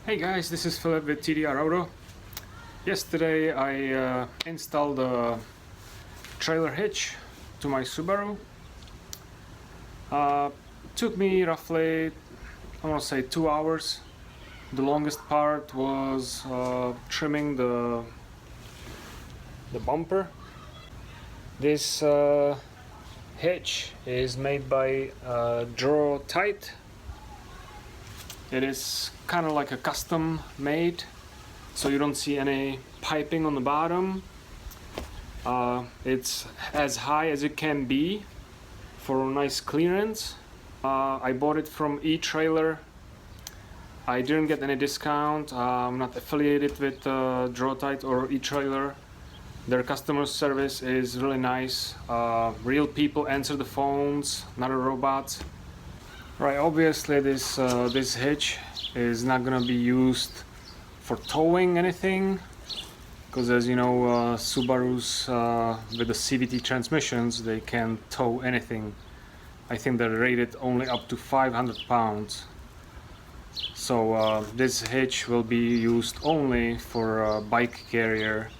Hey guys, this is Philip with TDR Auto. Yesterday I installed a trailer hitch to my Subaru. Took me roughly, I want to say 2 hours. The longest part was trimming the bumper. This hitch is made by Draw Tight. It is kind of like a custom made, so you don't see any piping on the bottom. It's as high as it can be for nice clearance. I bought it from eTrailer. I didn't get any discount. I'm not affiliated with Drawtight or eTrailer. Their customer service is really nice. Real people answer the phones, not a robot. Right, obviously this hitch is not gonna be used for towing anything, because as you know, Subarus with the CVT transmissions, they can tow anything. I think they're rated only up to 500 pounds. So this hitch will be used only for a bike carrier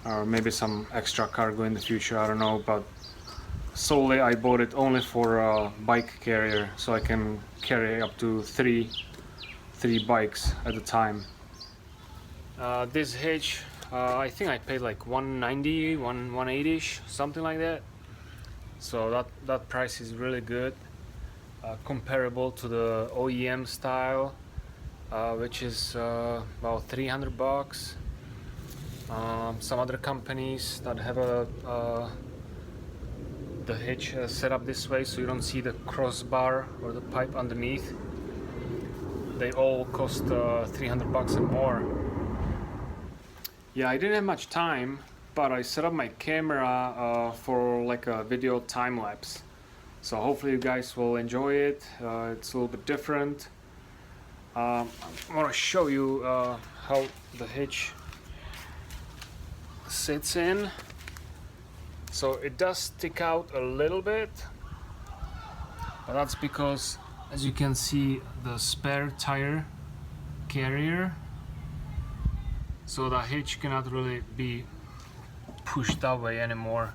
or maybe some extra cargo in the future, I don't know, but solely I bought it only for a bike carrier, so I can carry up to three bikes at a time. This hitch, I think I paid like 190, 180ish, something like that. So that price is really good, comparable to the OEM style, which is about 300 bucks. Some other companies that have the hitch set up this way so you don't see the crossbar or the pipe underneath, they all cost 300 bucks and more. Yeah, I didn't have much time, but I set up my camera for like a video time-lapse, so hopefully you guys will enjoy it. It's a little bit different. I want to show you how the hitch sits in. So it does stick out a little bit, but that's because, as you can see, the spare tire carrier, so the hitch cannot really be pushed that way anymore.